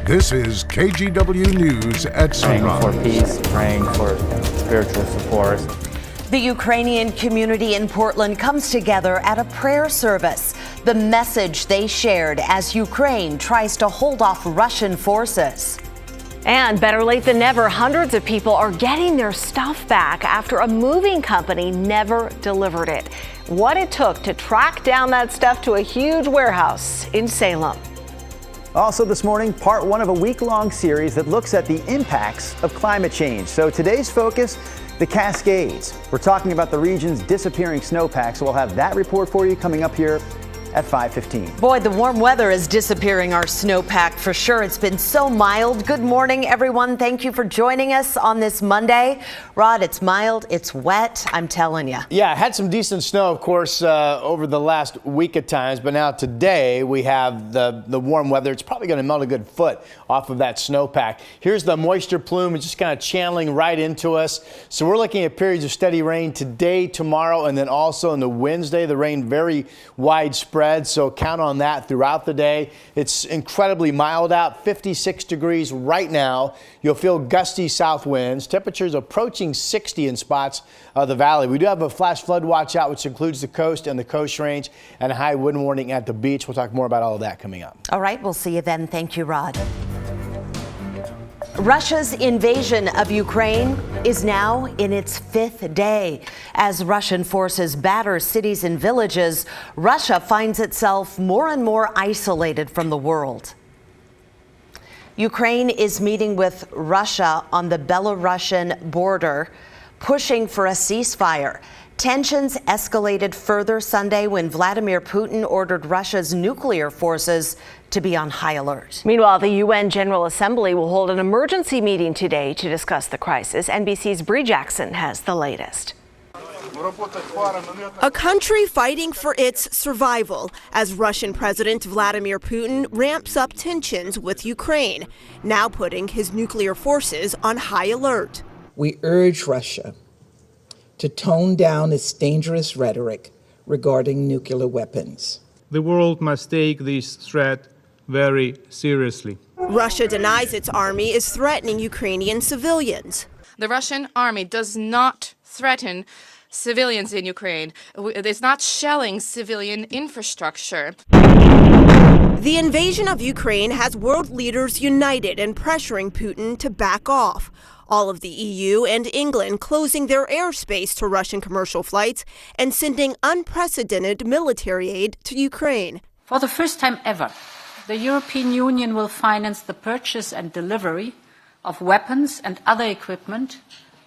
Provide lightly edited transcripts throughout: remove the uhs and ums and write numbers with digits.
This is KGW News at Sunrise. Praying for peace, praying for spiritual support. The Ukrainian community in Portland comes together at a prayer service. The message they shared as Ukraine tries to hold off Russian forces. And better late than never, hundreds of people are getting their stuff back after a moving company never delivered it. What it took to track down that stuff to a huge warehouse in Salem. Also this morning, part one of a week-long series that looks at the impacts of climate change. So today's focus, the Cascades. We're talking about the region's disappearing snowpack, so we'll have that report for you coming up here at 5:15. Boy, the warm weather is disappearing our snowpack for sure. It's been so mild. Good morning, everyone. Thank you for joining us on this Monday. Rod, it's mild, it's wet, I'm telling you. Yeah, had some decent snow, of course, over the last week at times, but now today we have the warm weather. It's probably going to melt a good foot off of that snowpack. Here's the moisture plume. It's just kind of channeling right into us. So we're looking at periods of steady rain today, tomorrow, and then also on the Wednesday, the rain very widespread. So count on that throughout the day. It's incredibly mild out, 56 degrees right now. You'll feel gusty south winds. Temperatures approaching 60 in spots of the valley. We do have a flash flood watch out, which includes the coast and the coast range, and a high wind warning at the beach. We'll talk more about all of that coming up. All right, we'll see you then. Thank you, Rod. Russia's invasion of Ukraine is now in its fifth day. As Russian forces batter cities and villages, Russia finds itself more and more isolated from the world. Ukraine is meeting with Russia on the Belarusian border, pushing for a ceasefire. Tensions escalated further Sunday when Vladimir Putin ordered Russia's nuclear forces to be on high alert. Meanwhile, the UN General Assembly will hold an emergency meeting today to discuss the crisis. NBC's Bree Jackson has the latest. A country fighting for its survival as Russian President Vladimir Putin ramps up tensions with Ukraine, now putting his nuclear forces on high alert. We urge Russia to tone down its dangerous rhetoric regarding nuclear weapons. The world must take this threat very seriously. Russia denies its army is threatening Ukrainian civilians. The Russian army does not threaten civilians in Ukraine. It's not shelling civilian infrastructure. The invasion of Ukraine has world leaders united and pressuring Putin to back off. All of the EU and England closing their airspace to Russian commercial flights and sending unprecedented military aid to Ukraine. For the first time ever, the European Union will finance the purchase and delivery of weapons and other equipment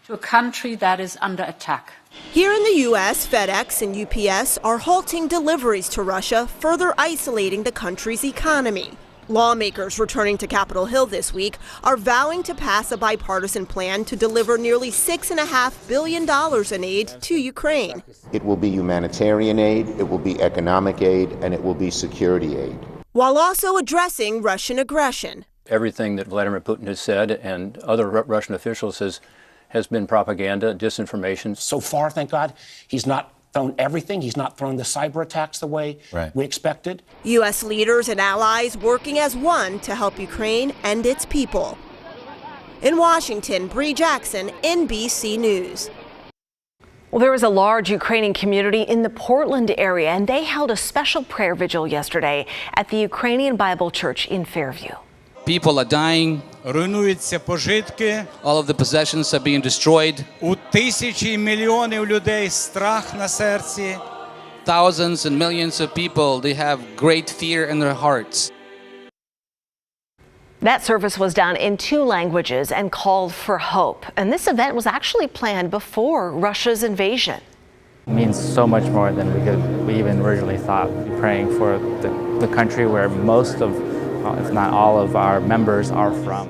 to a country that is under attack. Here in the U.S., FedEx and UPS are halting deliveries to Russia, further isolating the country's economy. Lawmakers returning to Capitol Hill this week are vowing to pass a bipartisan plan to deliver nearly $6.5 billion in aid to Ukraine. It will be humanitarian aid, it will be economic aid, and it will be security aid. While also addressing Russian aggression. Everything that Vladimir Putin has said and other Russian officials has been propaganda, disinformation. So far, thank God, he's not thrown everything. He's not thrown the cyber attacks the way we expected. U.S. leaders and allies working as one to help Ukraine and its people. In Washington, Bree Jackson, NBC News. Well, there was a large Ukrainian community in the Portland area, and they held a special prayer vigil yesterday at the Ukrainian Bible Church in Fairview. People are dying. Руйнуються пожитки. All of the possessions are being destroyed. У тисячі і мільйонів людей страх на серці. Thousands and millions of people, they have great fear in their hearts. That service was done in 2 languages and called for hope. And this event was actually planned before Russia's invasion. It means so much more than we even originally thought. Praying for the country where most of, if not all of our members are from.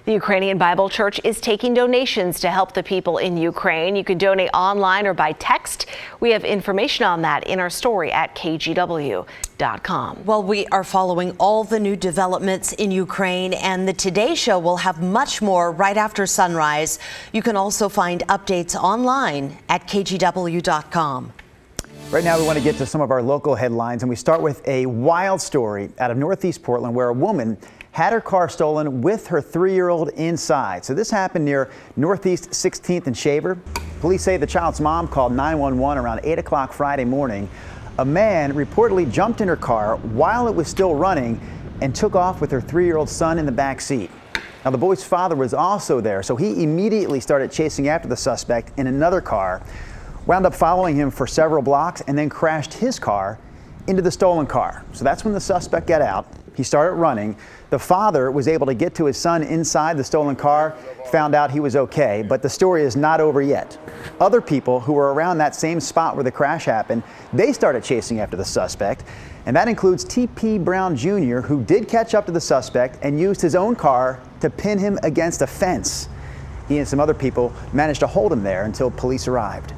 The Ukrainian Bible Church is taking donations to help the people in Ukraine. You can donate online or by text. We have information on that in our story at KGW.com. Well, we are following all the new developments in Ukraine, and the Today Show will have much more right after sunrise. You can also find updates online at KGW.com. Right now, we want to get to some of our local headlines, and we start with a wild story out of Northeast Portland where a woman had her car stolen with her 3-year-old inside. So this happened near Northeast 16th and Shaver. Police say the child's mom called 911 around 8 o'clock Friday morning. A man reportedly jumped in her car while it was still running and took off with her 3-year-old son in the back seat. Now, the boy's father was also there, so he immediately started chasing after the suspect in another car, wound up following him for several blocks, and then crashed his car into the stolen car. So that's when the suspect got out. He started running. The father was able to get to his son inside the stolen car, found out he was okay, but the story is not over yet. Other people who were around that same spot where the crash happened, they started chasing after the suspect, and that includes T.P. Brown Jr., who did catch up to the suspect and used his own car to pin him against a fence. He and some other people managed to hold him there until police arrived.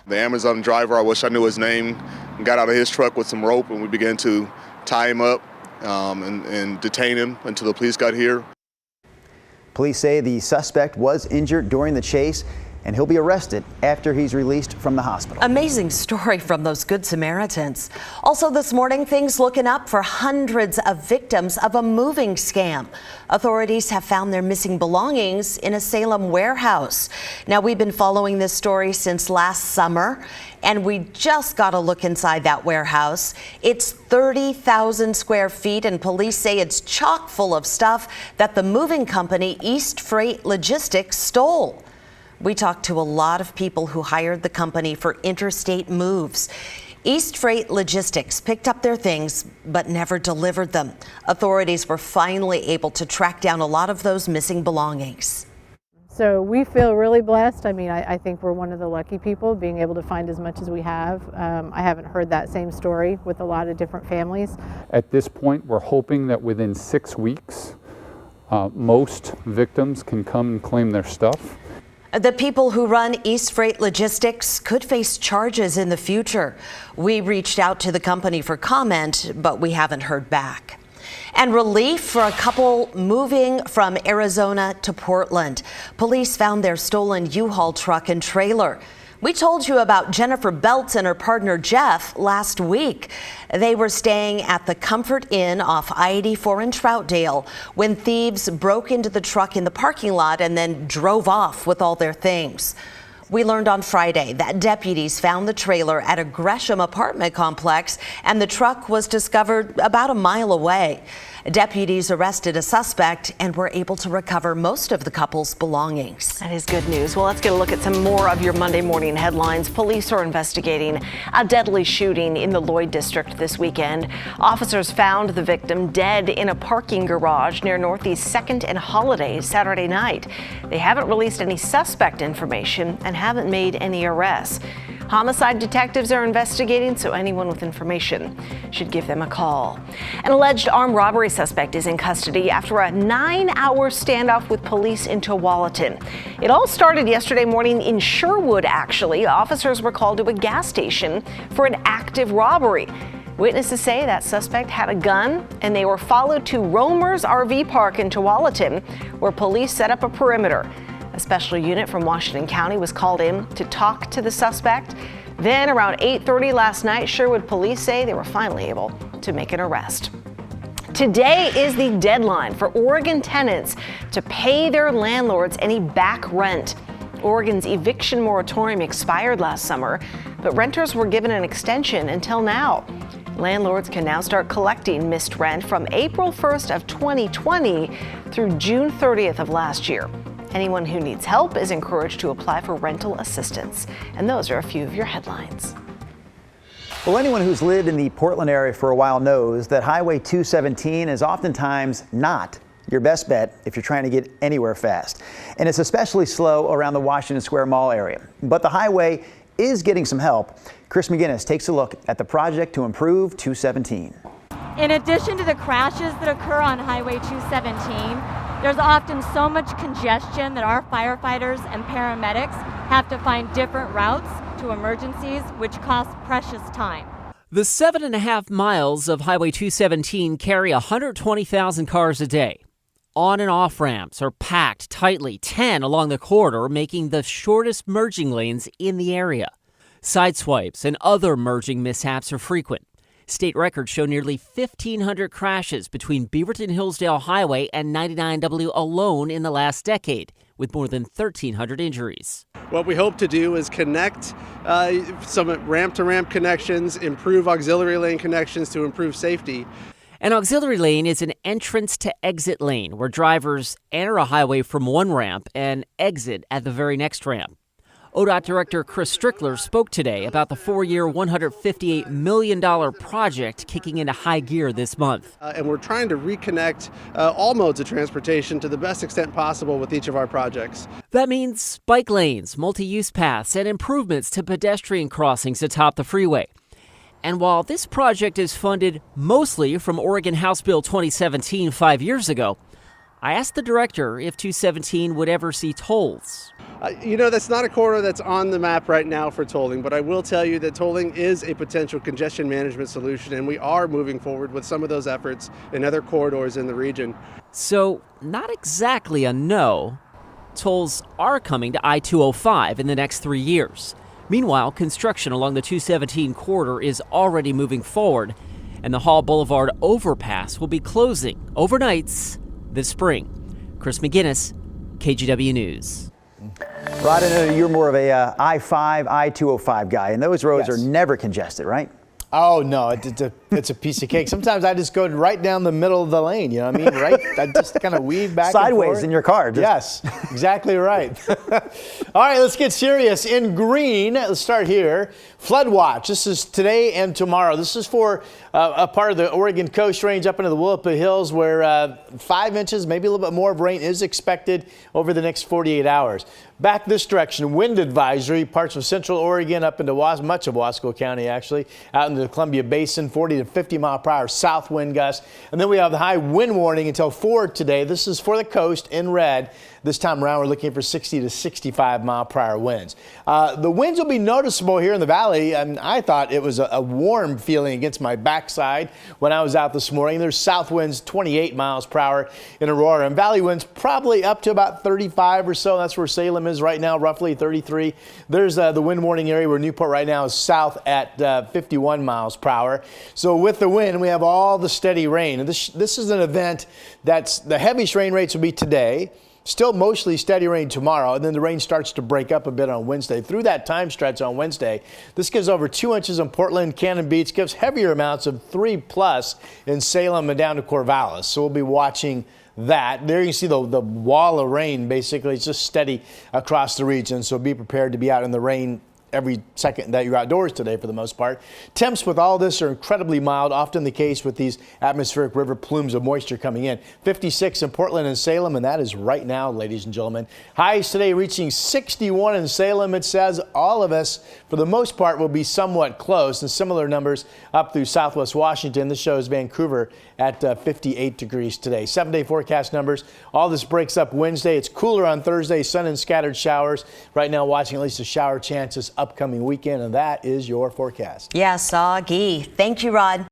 The Amazon driver, I wish I knew his name, got out of his truck with some rope, and we began to tie him up and detain him until the police got here. Police say the suspect was injured during the chase, and he'll be arrested after he's released from the hospital. Amazing story from those Good Samaritans. Also this morning, things looking up for hundreds of victims of a moving scam. Authorities have found their missing belongings in a Salem warehouse. Now, we've been following this story since last summer, and we just got a look inside that warehouse. It's 30,000 square feet, and police say it's chock full of stuff that the moving company East Freight Logistics stole. We talked to a lot of people who hired the company for interstate moves. East Freight Logistics picked up their things but never delivered them. Authorities were finally able to track down a lot of those missing belongings. So we feel really blessed. I mean, I think we're one of the lucky people being able to find as much as we have. I haven't heard that same story with a lot of different families. At this point, we're hoping that within 6 weeks, most victims can come and claim their stuff. The people who run East Freight Logistics could face charges in the future. We reached out to the company for comment, but we haven't heard back. And relief for a couple moving from Arizona to Portland. Police found their stolen U-Haul truck and trailer. We told you about Jennifer Beltz and her partner Jeff last week. They were staying at the Comfort Inn off I-84 in Troutdale when thieves broke into the truck in the parking lot and then drove off with all their things. We learned on Friday that deputies found the trailer at a Gresham apartment complex, and the truck was discovered about a mile away. Deputies arrested a suspect and were able to recover most of the couple's belongings. That is good news. Well, let's get a look at some more of your Monday morning headlines. Police are investigating a deadly shooting in the Lloyd district this weekend. Officers found the victim dead in a parking garage near Northeast 2nd and Holiday Saturday night. They haven't released any suspect information and haven't made any arrests. Homicide detectives are investigating, so anyone with information should give them a call. An alleged armed robbery suspect is in custody after a 9-hour standoff with police in Tualatin. It all started yesterday morning in Sherwood, actually. Officers were called to a gas station for an active robbery. Witnesses say that suspect had a gun, and they were followed to Romer's RV Park in Tualatin, where police set up a perimeter. A special unit from Washington County was called in to talk to the suspect. Then around 8:30 last night, Sherwood police say they were finally able to make an arrest. Today is the deadline for Oregon tenants to pay their landlords any back rent. Oregon's eviction moratorium expired last summer, but renters were given an extension until now. Landlords can now start collecting missed rent from April 1st of 2020 through June 30th of last year. Anyone who needs help is encouraged to apply for rental assistance. And those are a few of your headlines. Well, anyone who's lived in the Portland area for a while knows that Highway 217 is oftentimes not your best bet if you're trying to get anywhere fast. And it's especially slow around the Washington Square Mall area. But the highway is getting some help. Chris McGinnis takes a look at the project to improve 217. In addition to the crashes that occur on Highway 217, there's often so much congestion that our firefighters and paramedics have to find different routes to emergencies, which cost precious time. The 7.5 miles of Highway 217 carry 120,000 cars a day. On and off ramps are packed tightly, 10 along the corridor, making the shortest merging lanes in the area. Sideswipes and other merging mishaps are frequent. State records show nearly 1,500 crashes between Beaverton Hillsdale Highway and 99W alone in the last decade, with more than 1,300 injuries. What we hope to do is connect some ramp-to-ramp connections, improve auxiliary lane connections to improve safety. An auxiliary lane is an entrance-to-exit lane where drivers enter a highway from one ramp and exit at the very next ramp. ODOT Director Chris Strickler spoke today about the 4-year, $158 million project kicking into high gear this month. And we're trying to reconnect all modes of transportation to the best extent possible with each of our projects. That means bike lanes, multi-use paths, and improvements to pedestrian crossings atop the freeway. And while this project is funded mostly from Oregon House Bill 2017 5 years ago, I asked the director if 217 would ever see tolls. That's not a corridor that's on the map right now for tolling, but I will tell you that tolling is a potential congestion management solution, and we are moving forward with some of those efforts in other corridors in the region. So, not exactly a no. Tolls are coming to I-205 in the next 3 years. Meanwhile, construction along the 217 corridor is already moving forward, and the Hall Boulevard overpass will be closing overnights this spring. Chris McGinnis, KGW News. Rod, I know you're more of a I-5, I-205 guy, and those roads are never congested, right? Oh, no, it's a piece of cake. Sometimes I just go right down the middle of the lane, you know what I mean? Right? I just kind of weave back sideways and forth. In your car. Yes, exactly right. All right, let's get serious. In green, let's start here. Flood watch. This is today and tomorrow. This is for a part of the Oregon Coast Range up into the Willapa Hills where 5 inches, maybe a little bit more of rain is expected over the next 48 hours. Back this direction, wind advisory, parts of central Oregon up into much of Wasco County, actually, out into the Columbia Basin, 40 to 50 mile per hour south wind gusts. And then we have the high wind warning until 4 today. This is for the coast in red. This time around, we're looking for 60 to 65 mile per hour winds. The winds will be noticeable here in the valley, and I thought it was a warm feeling against my backside when I was out this morning. There's south winds 28 miles per hour in Aurora, and valley winds probably up to about 35 or so. That's where Salem is right now, roughly 33. There's the wind warning area where Newport right now is south at 51 miles per hour. So with the wind, we have all the steady rain. And this is an event that's the heaviest rain rates will be today. Still mostly steady rain tomorrow, and then the rain starts to break up a bit on Wednesday. Through that time stretch on Wednesday, this gives over 2 inches in Portland, Cannon Beach, gives heavier amounts of 3+ in Salem and down to Corvallis. So we'll be watching that. There you can see the wall of rain, basically. It's just steady across the region, so be prepared to be out in the rain every second that you're outdoors today for the most part. Temps with all this are incredibly mild, often the case with these atmospheric river plumes of moisture coming in. 56 in Portland and Salem, and that is right now, ladies and gentlemen. Highs today reaching 61 in Salem. It says all of us, for the most part, will be somewhat close, and similar numbers up through southwest Washington. This shows Vancouver at 58 degrees today. 7-day forecast numbers. All this breaks up Wednesday. It's cooler on Thursday, sun and scattered showers. Right now watching at least a shower chance this upcoming weekend, and that is your forecast. Yeah, soggy. Thank you, Rod.